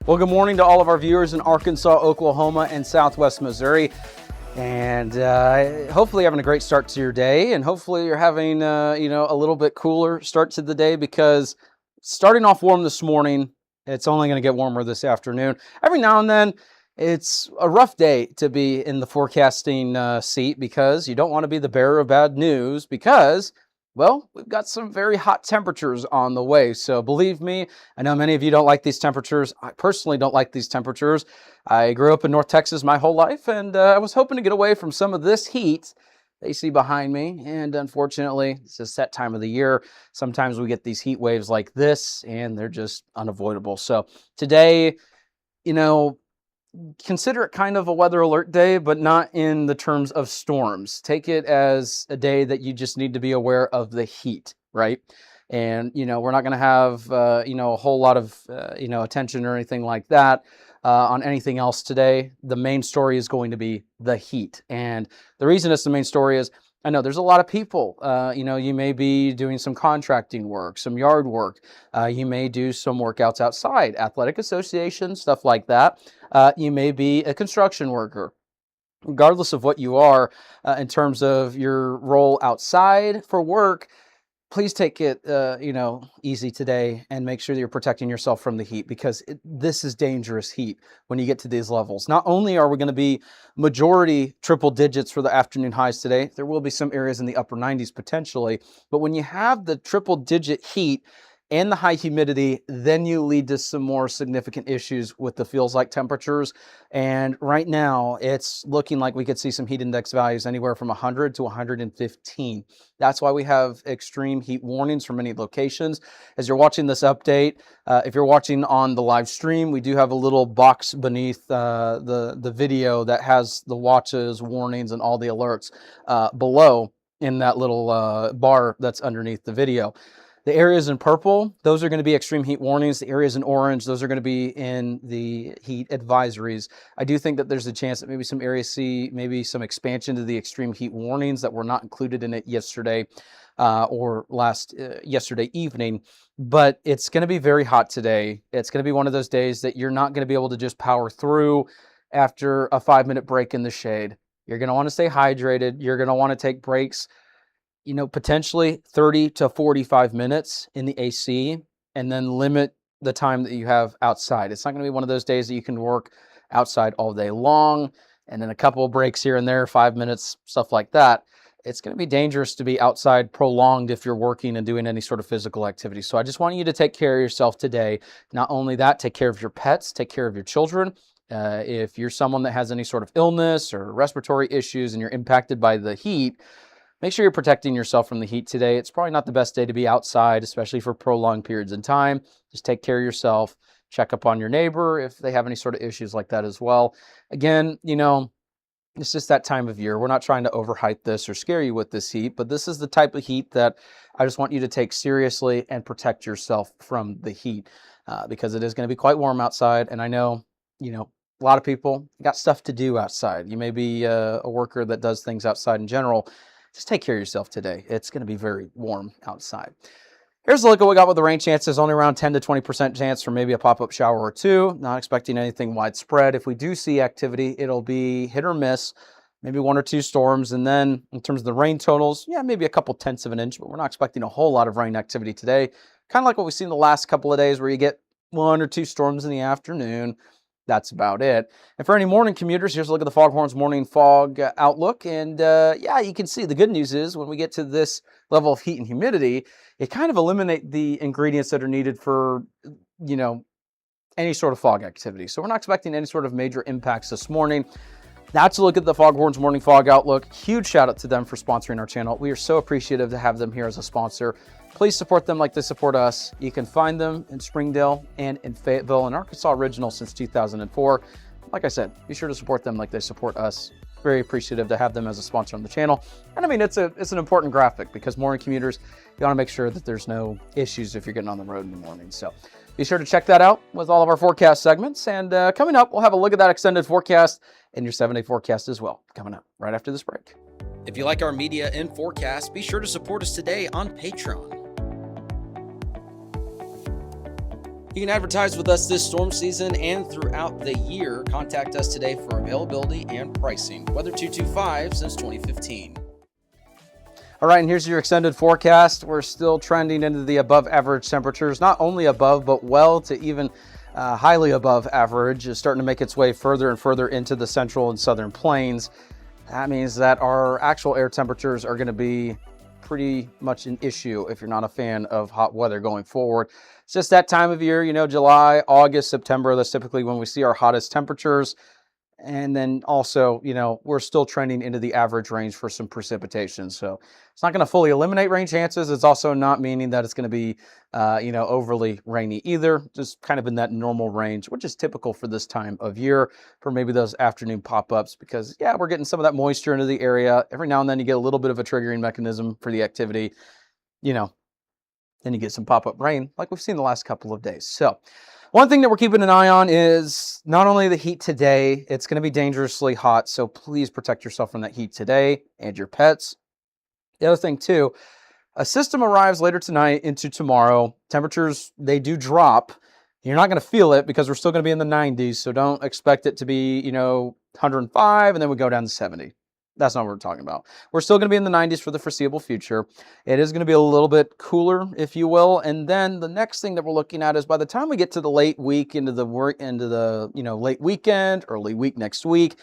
Well, good morning to all of our viewers in Arkansas, Oklahoma, and Southwest Missouri. And hopefully having a great start to your day, and hopefully you're having a little bit cooler start to the day, because starting off warm this morning, it's only going to get warmer this afternoon. Every now and then, it's a rough day to be in the forecasting seat, because you don't want to be the bearer of bad news, because, well, we've got some very hot temperatures on the way. So believe me, I know many of you don't like these temperatures. I personally don't like these temperatures. I grew up in North Texas my whole life, and I was hoping to get away from some of this heat that you see behind me. And unfortunately, it's a set time of the year. Sometimes we get these heat waves like this, and they're just unavoidable. So today, consider it kind of a weather alert day, but not in the terms of storms. Take it as a day that you just need to be aware of the heat, right? And, we're not going to have, a whole lot of, attention or anything like that on anything else today. The main story is going to be the heat. And the reason it's the main story is, I know there's a lot of people, you may be doing some contracting work, some yard work. You may do some workouts outside, athletic associations, stuff like that. You may be a construction worker. Regardless of what you are in terms of your role outside for work, please take it, easy today, and make sure that you're protecting yourself from the heat, because this is dangerous heat when you get to these levels. Not only are we going to be majority triple digits for the afternoon highs today, there will be some areas in the upper 90s potentially, but when you have the triple digit heat and the high humidity, then you lead to some more significant issues with the feels like temperatures. And right now, it's looking like we could see some heat index values anywhere from 100 to 115. That's why we have extreme heat warnings for many locations. As you're watching this update, if you're watching on the live stream, we do have a little box beneath the video that has the watches, warnings, and all the alerts below in that little bar that's underneath the video. The areas in purple, those are going to be extreme heat warnings. The areas in orange, those are going to be in the heat advisories. I do think that there's a chance that maybe some areas see maybe some expansion to the extreme heat warnings that were not included in it yesterday or yesterday evening. But it's going to be very hot today. It's going to be one of those days that you're not going to be able to just power through after a 5-minute break in the shade. You're going to want to stay hydrated. You're going to want to take breaks, potentially 30 to 45 minutes in the AC, and then limit the time that you have outside. It's not going to be one of those days that you can work outside all day long, and then a couple of breaks here and there, 5 minutes, stuff like that. It's going to be dangerous to be outside prolonged if you're working and doing any sort of physical activity. So I just want you to take care of yourself today. Not only that, take care of your pets, take care of your children. If you're someone that has any sort of illness or respiratory issues and you're impacted by the heat, make sure you're protecting yourself from the heat today. It's probably not the best day to be outside, especially for prolonged periods in time. Just take care of yourself. Check up on your neighbor if they have any sort of issues like that as well. Again, it's just that time of year. We're not trying to overhype this or scare you with this heat, but this is the type of heat that I just want you to take seriously and protect yourself from the heat because it is going to be quite warm outside. And I know, a lot of people got stuff to do outside. You may be a worker that does things outside in general. Just take care of yourself today. It's going to be very warm outside. Here's a look at what we got with the rain chances. Only around 10 to 20% chance for maybe a pop-up shower or two. Not expecting anything widespread. If we do see activity, it'll be hit or miss, maybe 1 or 2 storms. And then in terms of the rain totals, maybe a couple tenths of an inch, but we're not expecting a whole lot of rain activity today. Kind of like what we've seen the last couple of days where you get 1 or 2 storms in the afternoon. That's about it. And for any morning commuters, here's a look at the Foghorns morning fog outlook. And you can see the good news is when we get to this level of heat and humidity, it kind of eliminates the ingredients that are needed for, any sort of fog activity. So we're not expecting any sort of major impacts this morning. That's a look at the Foghorns morning fog outlook. Huge shout out to them for sponsoring our channel. We are so appreciative to have them here as a sponsor. Please support them like they support us. You can find them in Springdale and in Fayetteville, an Arkansas original since 2004. Like I said, be sure to support them like they support us. Very appreciative to have them as a sponsor on the channel. And I mean, it's an important graphic because morning commuters, you want to make sure that there's no issues if you're getting on the road in the morning. So be sure to check that out with all of our forecast segments. And coming up, we'll have a look at that extended forecast and your 7-day forecast as well, coming up right after this break. If you like our media and forecast, be sure to support us today on Patreon. You can advertise with us this storm season and throughout the year. Contact us today for availability and pricing. Weather 225 since 2015. All right, and here's your extended forecast. We're still trending into the above average temperatures, not only above, but well to even highly above average, is starting to make its way further and further into the central and southern plains. That means that our actual air temperatures are going to be pretty much an issue if you're not a fan of hot weather going forward. It's just that time of year, July, August, September, that's typically when we see our hottest temperatures. And then also, we're still trending into the average range for some precipitation. So it's not going to fully eliminate rain chances. It's also not meaning that it's going to be, overly rainy either. Just kind of in that normal range, which is typical for this time of year for maybe those afternoon pop-ups because, we're getting some of that moisture into the area. Every now and then you get a little bit of a triggering mechanism for the activity, then you get some pop-up rain like we've seen the last couple of days. So one thing that we're keeping an eye on is not only the heat today, it's going to be dangerously hot, so please protect yourself from that heat today and your pets. The other thing too, a system arrives later tonight into tomorrow. Temperatures, they do drop. You're not going to feel it because we're still going to be in the 90s, so don't expect it to be, 105 and then we go down to 70. That's not what we're talking about. We're still going to be in the 90s for the foreseeable future. It is going to be a little bit cooler, if you will. And then the next thing that we're looking at is by the time we get to the late week, into the late weekend, early week next week,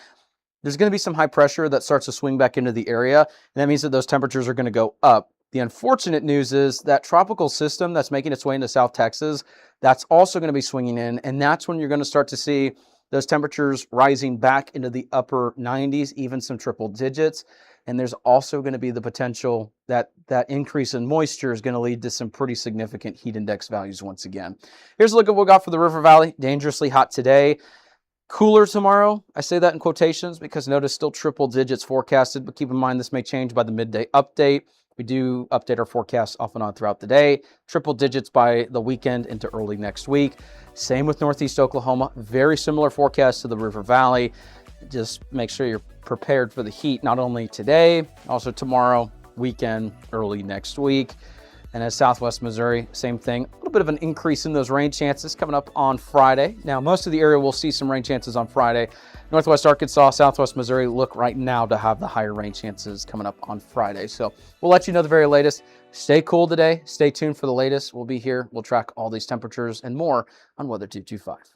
there's going to be some high pressure that starts to swing back into the area. And that means that those temperatures are going to go up. The unfortunate news is that tropical system that's making its way into South Texas, that's also going to be swinging in. And that's when you're going to start to see those temperatures rising back into the upper 90s, even some triple digits. And there's also going to be the potential that that increase in moisture is going to lead to some pretty significant heat index values once again. Here's a look at what we got for the River Valley. Dangerously hot today. Cooler tomorrow. I say that in quotations because notice still triple digits forecasted, but keep in mind this may change by the midday update. We do update our forecasts off and on throughout the day. Triple digits by the weekend into early next week. Same with Northeast Oklahoma. Very similar forecast to the River Valley. Just make sure you're prepared for the heat, not only today, also tomorrow, weekend, early next week. And as Southwest Missouri, same thing. A little bit of an increase in those rain chances coming up on Friday. Now, most of the area will see some rain chances on Friday. Northwest Arkansas, Southwest Missouri look right now to have the higher rain chances coming up on Friday. So we'll let you know the very latest. Stay cool today. Stay tuned for the latest. We'll be here. We'll track all these temperatures and more on Weather 225.